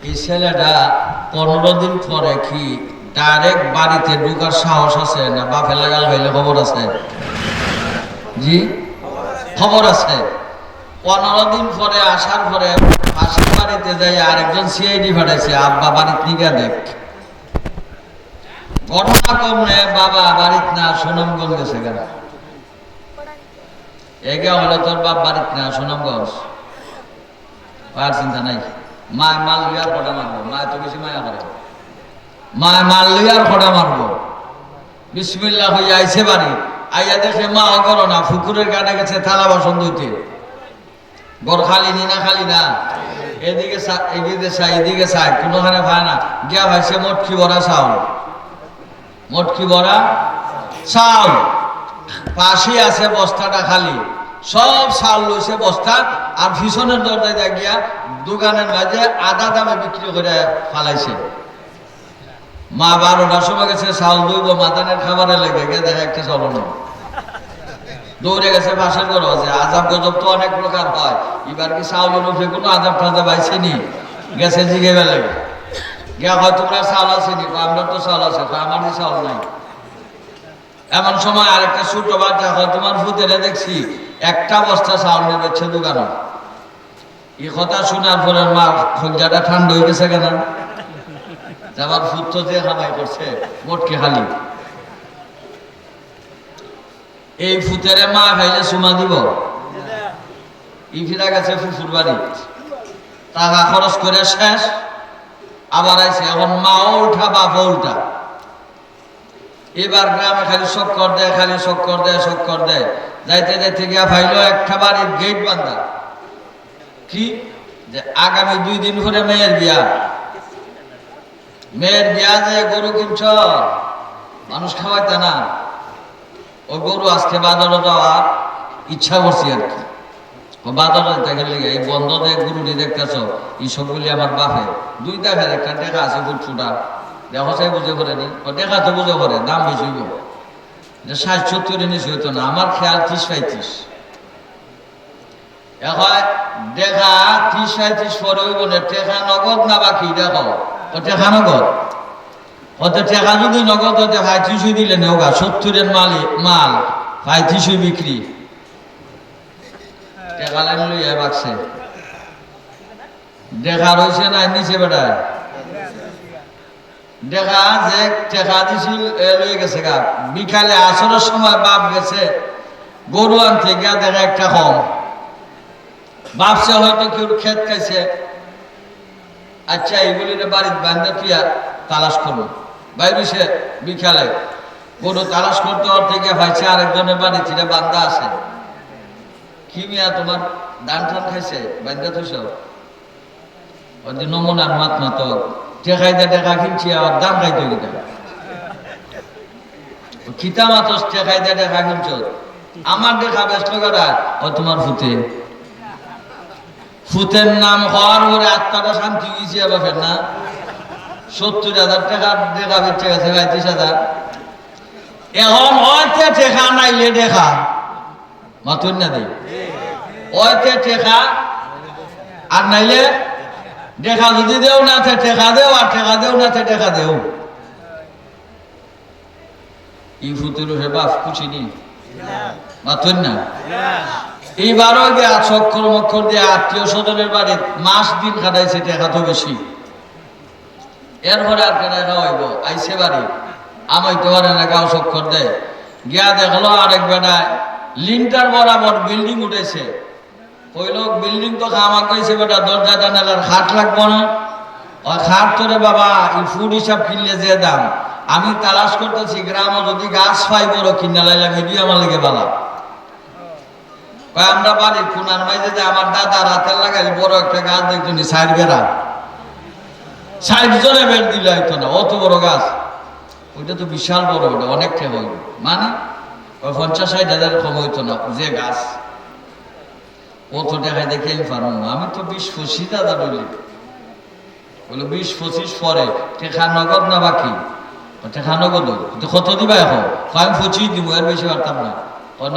এই ছেলেটা 15 দিন পরে কি ডাইরেক্ট বাড়িতে ঢুকার সাহস আছে না বাপের লাগাল হইলে খবর আছে? জি খবর আছে। 15 দিন পরে আসার পরে পাশের বাড়িতে যাই আরেকজন সিআইডি পাঠাইছে, আব্বা বাড়িতে নিগা দেখ। ঘটনা কমনে বাবা বাড়িত না সুনামগঞ্জ গেছে কেন? এগা হলে তোর বাপ বাড়িত না সুনামগঞ্জ, আর চিন্তা নাই। মায় মাল লইয়ার কটা মারবো, মায় তো বেশি মায়া করে, মায় মাল লইয়ার কটা মারবো। বিসমিল্লাহ হইয়া আইছে বাড়ি, আইয়া দেখে মা করো না, পুকুরের গানে গেছে থালা বাসন ধুইতে। বর খালি নি না খালি না, এদিকে এদিকে চাই এদিকে চাই, কোনোখানে ভাই না গিয়া ভাইছে মটকি ভরা চাউল, মটকি ভরা চাউল। পাশে আছে বস্তাটা খালি, সব চাউল লইছে বস্তা, আর পিছনের দরজায় গিয়া দোকানের মাঝে আধা দামে বিক্রি করে ফালাইছে। মা 12টার সময় গেছে চাউল দইব মাদানের খাবারে লেগে গিয়ে দেখে একটা চাউল নেই, দৌড়ে গেছে পাশের ঘর আছে। আজাব গজব তো অনেক প্রকার হয়, এবার কি চাউলের উপরে কোনো আজাব টাজাব আইসেনি? গেছে জিগে বেলে গিয়া হয় তোমরা চাউল আসেনি, আমরা তো চাউল আছে, আমারই চাউল নাই। এমন সময় আরেকটা ছোট বাচ্চা হয় তোমার ফুতেরে দেখছি একটা বস্তা চাউল নিয়ে বেছে দোকানে। এই কথা শোনার পরে মা খঞ্জাটা ঠান্ডা হয়ে গেছে কেন? আমার ফুত তো যে হামাই করছে মোটকে খালি। এই ফুতেরে মা খাইলে চুমা দিব, ই ফিরা গেছে ফুফুর বাড়ি, টাকা খরচ করে শেষ, আবার আইছে। এখন মাও উঠা বাপও উল্টা। এবার গ্রামে খালি চক্কর দেয়, খালি চক্কর দেয়, চক্কর দেয়। যাইতে যাইতে গিয়া ভাইলো একটা বাড়ির গেট বান্ধা, কি যে আগামী 2 দিন পরে মেয়ের বিয়া। মেয়ের বিয়া যে গরু কিনছ, মানুষ খাওয়াইতে না, ওই গরু আজকে বাজারে যাওয়ার ইচ্ছা করছি আর কি। বাজারে দেখে লেগে এই বন্ধ দিয়ে গরুটি দেখতেছ, এই সবগুলি আমার বাপে 2 টাকার একটা টেকা আছে ফুটফুটা, দেখো চাই বুঝে করে নি, দেখা তো বুঝে করে দাম বেশি হইব, 60-70 নিচে হইতো না, আমার খেয়াল 30-35। এখন দেখা 30-35 পরে হইব না, টেকা নগদ না বাকি দেখো, টেকা নগদ হতে, টেকা যদি নগদ হতে 35 দিলে নেওগা, 70-এর মাল 35 বিক্রি। টেকা লাইন লইয়া বাকছে দেখা রয়েছে না নিচে বেটায়, দেখা যে টেকা দিছিল লয়ে গেছে গা। বিকালে আসরের সময় বাপ গেছে গরু আনতে গিয়া দেখা একটা কম, ভাবছে হয়তো কেউ ক্ষেত খাইছে। আচ্ছা এইগুলি বাড়ির বান্ধে তুইয়া তালাশ করবো, বাইরে সে বিকালে গরু তালাশ করতে থেকে ভাইছে আরেকজনের বাড়ি থেকে বান্ধা আছে। কি মিয়া তোমার ধান টান খাইছে বান্ধা থইছ? ওই নমুনার মাত মাত টেকাই দে, টেকা কিনছি আর দাম খাইতে গিয়ে খিতা মাত টেকাই দে, টেকা কিনছ। আমার দেখা ব্যস্ত করা ও তোমার ফুতে, ফুতের নাম হওয়ার পরে আত্মাটা শান্তি গেছি আবার না। 70,000 টাকা দেখা বেঁচে গেছে 35,000। এখন হয়তো টেকা নাইলে দেখা মাতুন না দেই, হয়তো টেকা আর নাইলে দেখা, যদি দেও না টেকা দেও, আর টেকা দেও না টেকা দেও। ই ফুতের বাপ খুশিনি মাতুন না। এইবারও গিয়া চক্কর মক্কর দিয়ে আত্মীয় স্বজনের বাড়ি মাস দিন কাটাইছে, টেকা তো বেশি। এরপরে আর কেনা খাওয়াইব, আইসে বাড়ি আমাইতে পারে না, গাও চক্কর দেয়। গিয়া দেখলো আরেক বেটায় লিনটার বরাবর বিল্ডিং উঠেছে। কইল বিল্ডিং তো খামাক কইছে বেটা, দরজা জানালার খাট লাগবো না? ওই খাট তোরে বাবা এই ফুড হিসাব কিনলে যে দাম, আমি তালাশ করতেছি গ্রামও যদি গাছ পাই বড় কিনা লাইলাম, এটি আমার লেগে বালা। আমরা বাড়ির কোনার মাঝে যে আমার দাদা রাতের লাগাই বড় একটা গাছ দেখতো নি, 60 বেড়া, 60 জনে বের দিলে হইতো না, অত বড় গাছ। ওইটা তো বিশাল বড়, ওটা অনেকটা হইল, মানে 50-60 হাজার কম হইতো না যে গাছ। অত টাকায় দেখে আমি পারো না, আমি তো 20-25 হাজার বলি। বললো 20-25 পরে টেকা নগদ না বাকি? টেকা নগদ কত দিবা এখন? আমি 25 দিব, এর বেশি পারতাম না।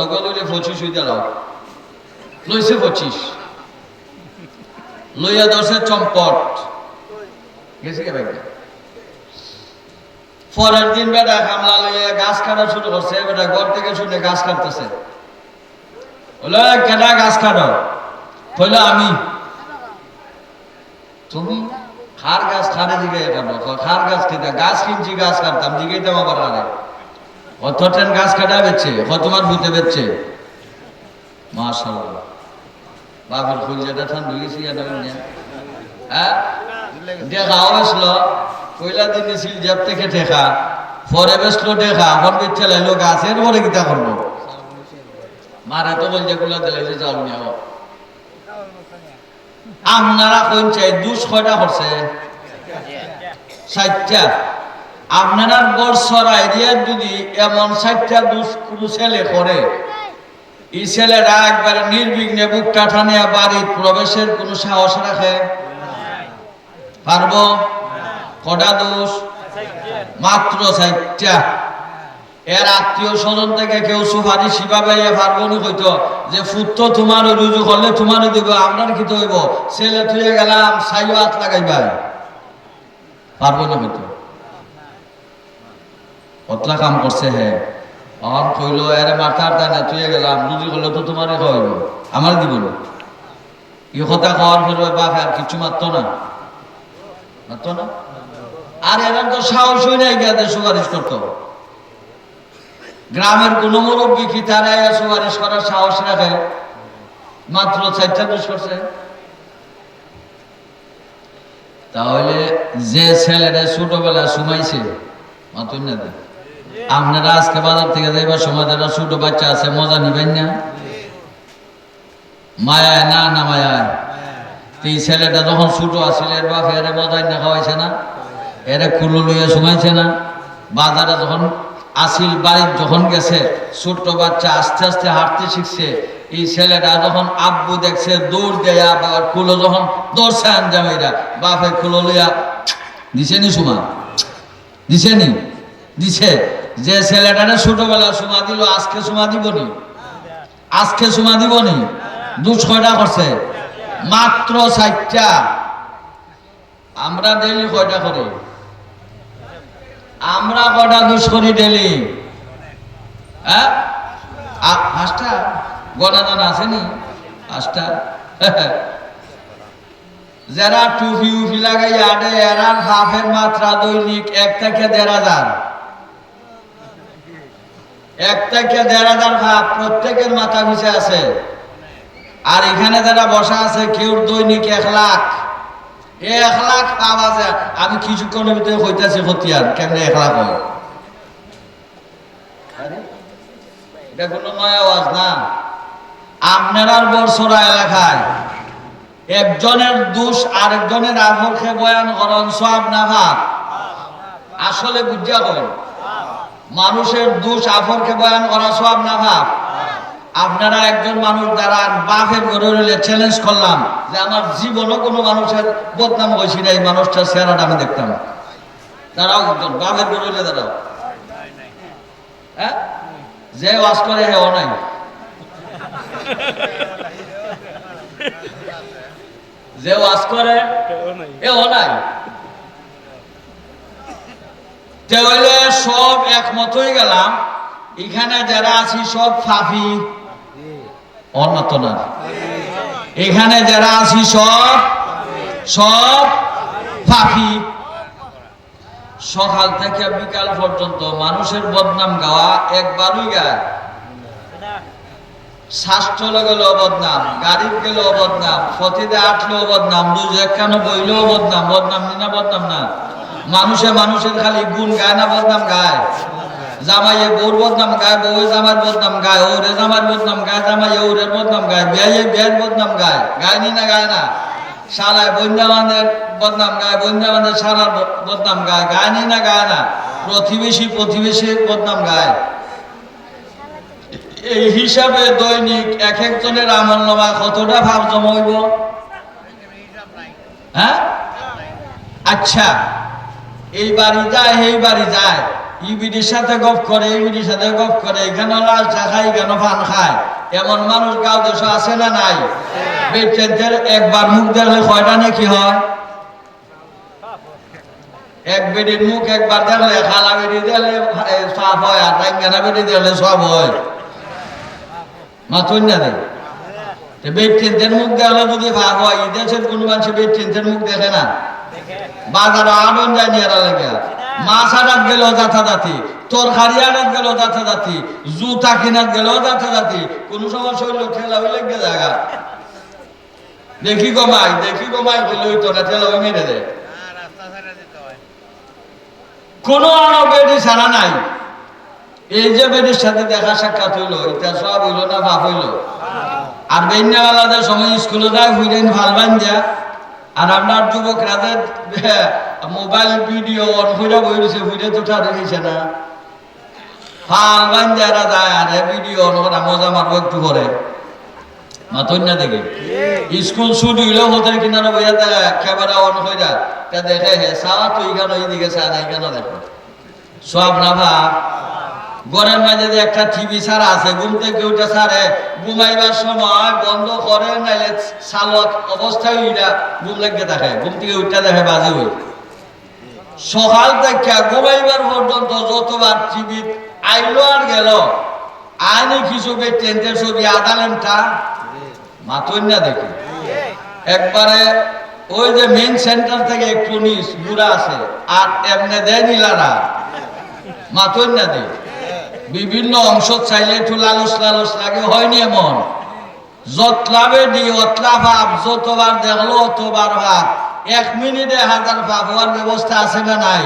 নগদ হইলে 25 হইতে লাও, লইছে 25, লইয়া দশে চম্পট গেছি কে ভাই পরের দিন বেটা কামলা লইয়া গাছ কাটা শুরু করছে বেটা ঘর থেকে শুনে গাছ কাটতেছে বলে কেটা গাছ কাটো বললো আমি তুমি খার গাছ খারে জিগাই কাটো খার গাছ খেতে গাছ কিনছি গাছ কাটতাম জিগাইতাম আবার আরে অত ট্রেন গাছ কাটা বেচছে তোমার ভূতে বেচছে মাশাআল্লাহ বাপের ফুল যেটা ঠান্ডা গেছি হ্যাঁ দেখা অবশ্য পয়লা দিন ছিল জেব থেকে ঠেকা পরে বেসলো ঠেকা এখন বেচে লাইলো গাছের পরে গীতা করবো মারা তো বলছে গুলা দিলে চাউল নিয়ে আপনারা কোন চাই দুষ কয়টা করছে 60টা আপনারা বর্ষর আইডিয়ার যদি এমন 60টা দুষ কোনো ছেলে করে এই ছেলেরা একবারে নির্বিঘ্নে বুকটা টানিয়া বাড়ির প্রবেশের কোনো সাহস রাখে পারবো কটা দোষ মাত্র 60টা এর আত্মীয় স্বজন থেকে কেউ সুপারিশ হিসাবে পারবো নি হইতো যে ফুট তোমার রুজু করলে তোমারও দিব আপনার কি তো হইব ছেলে থুয়ে গেলাম সাইও হাত লাগাইবাই পারবো না হইতো কতলা কাম করছে হে আর কইলো এরে মাথার দানা থুয়ে গেলাম রুজু করলে তো তোমারই হইব আমার দিব না এই কথা কওয়ার পরে বাপ আর কিছু মারতো না আর এরা তো সাহসই নাই গিয়ে সুপারিশ করতো গ্রামের কোন মুরব্বী কি তারা সুপারিশ করার সাহস রাখে মাত্র 4টা দোষ করছে তাহলে যে ছেলেরা ছোটবেলা সুমাইছে মাতুন না আপনারা আজকে বাজার থেকে যাইবার সময় যারা ছোট বাচ্চা আছে মজা নিবেন না মায়ায় না মায়ায় এই ছেলেটা যখন ছোট আসছিল এর বাপ এরে মজাই না খাওয়াইছে না এরে কুলো লইয়া সুমাইছে না বাজারে যখন আসিল বাড়ির যখন গেছে ছোট্ট বাচ্চা আস্তে আস্তে হাঁটতে শিখছে এই ছেলেটা যখন আব্বু দেখছে দৌড় দেয়া বাবার কুলো যখন দৌড়ছে আনজামাইরা বাপে কুলো লইয়া দিছে নি সুমা দিছে নি দিছে যে ছেলেটারে ছোটবেলা সুমা দিল আজকে সুমা দিবনি আজকে সুমা দিবনি দুষ কয়টা করছে মাত্র 60টা আমরা ডেইলি কয়টা করি আমরা কয়টা দুষ করি ডেইলি হ্যাঁ 5টা গনা জানা আসেনি 5টা যারা টুপি উফি লাগাই আডে এরার হাফের মাত্রা দৈনিক 1 থেকে 1,500 1 থেকে 1,500 হাফ প্রত্যেকের মাথা পিছে আছে আর এখানে যারা বসা আছে কেউ দৈনিক 1 লাখ 1 লাখ পাওয়া যায় আমি কিছুক্ষণের ভিতরে হইতেছি হতিয়ার কেমনে 1 লাখ হয় এটা কোনো নয় আওয়াজ না আপনার বর্ষরা এলাকায় একজনের দোষ আরেকজনের আমলকে বয়ান করেন সব না ভাব আসলে বুঝা হয় মানুষের দোষ আফরকে বয়ান করা সব না ভাব আপনারা একজন মানুষ দ্বারা বাপের ঘরে রইলে চ্যালেঞ্জ করলাম যে আমার জীবনও কোনো মানুষের বদনাম হয়েছি না এই মানুষটার চেহারাটা আমি দেখতাম দাঁড়াও একজন বাপের ঘরে রইলে দাঁড়াও হ্যাঁ যে ওয়াজ করে হেও নাই যে ওয়াজ করে হেও নাই তাহলে সব একমত হয়ে গেলাম এখানে যারা আছি সব ফাফি অন্যত না এখানে যারা আছি সব ফাফি সকাল থেকে বিকাল পর্যন্ত মানুষের বদনাম গাওয়া একবারই গায় শ্বাস চলে গেল বদনাম গাড়ির গেল বদনাম ফতিতে আটলো বদনাম দুজ একখানো বইলেও বদনাম বদনাম না বদনাম না মানুষের খালি গুণ গায় না বদনাম গায় জামাইয়ে বউর বদনাম গায় বউয়ে জামাইয়ের বদনাম গায় ওরে জামাইয়ের বদনাম গায় জামাইয়ে ওরের বদনাম গায় বিয়ের বদনাম গায় গায়নি না গায় না শালায় বন্যাবান্ধের বদনাম গায় বন্যাবান্ধের শালার বদনাম গায় গায়নি না গায় না প্রতিবেশীর বদনাম গায় এই হিসাবে দৈনিক এক একজনের আমল নামায় কতটা ভাব জমাইব হ্যাঁ আচ্ছা এই বাড়ি যায় এই বাড়ি যায় ইবিডির সাথে গপ করে ইবিডির সাথে গপ করে এখানে লাল চা খায় এখানে পান খায় এমন মানুষ গাঁও দেশে আছে না নাই বেচেন্টের একবার মুখ দেখলে কয়টা নাকি হয় এক বেডির মুখ একবার দেখলে খালা বেডি দেখলে সাফ হয়, আর রাঙ্গানা বেডি দেখলে সব হয়। মাথুন না দেয় বেড চিন্তের মুখ দেখলে যদি ভাব হয়, দেশের কোন মানুষ বেড চিন্তের মুখ দেখে না। বাজার আনন যায় নিয়ারা লাগে, মাছ আনাত গেল যাতাযাতি, তরকারি আনাত গেল যাতাযাতি, জুতা কিনাত গেল যাতাযাতি, কোন সময় শৈল ঠেলা হইলে গে জায়গা দেখি গমাই বলে ওই তোরা ঠেলা ওই মেরে দেয়। কোনো আরো বেডি ছাড়া নাই। এই যে বেডির সাথে দেখা সাক্ষাৎ হইলো, এটা সব হইলো না বাপ হইলো। আর বেন্যাওয়ালাদের সময় স্কুলে যায় হুইলেন ভাল বান যা, আর আপনার যুবকরাদের মোবাইল ভিডিও অন হইরা বই রয়েছে, হুইলে তো ঠাড়ে নিছে না, ভাল বান যারা যায় আর ভিডিও অন করা মজা মারবো একটু করে মাথন না দেখে। স্কুল ছুটি হইলেও হোটেল কিনারে বইয়া দেয় ক্যামেরা অন হইরা, তা দেখে হে সারা তুই কেন এইদিকে চা নাই কেন দেখো সব না ভাব। ঘরের মাঝে যে একটা টিভি ছাড়া আছে, ঘুম থেকে উঠে ছাড়ে, ঘুমাইবার সময় বন্ধ করে, নাইলে সালত অবস্থায় উইরা ঘুম লেগে থাকে, ঘুম থেকে উঠে দেখে বাজে হই। সকাল থেকে ঘুমাইবার পর্যন্ত যতবার টিভি আইলো আর গেল, আইনি কিছু টেন্টের ছবি আদালেনটা মাথন না দেখে। একবারে ওই যে মেইন সেন্টার থেকে একটু নিচ বুড়া আছে, আর এমনি দেয় নীলারা মাথন না দেয়। বিভিন্ন অংশ চাইলে একটু লালস লাগে, হয়নি এমন যতলাবে দি অতলা ভাব, যতবার দেখলো অতবার ভাব। 1 মিনিটে 1000 ভাব হওয়ার ব্যবস্থা আছে না নাই?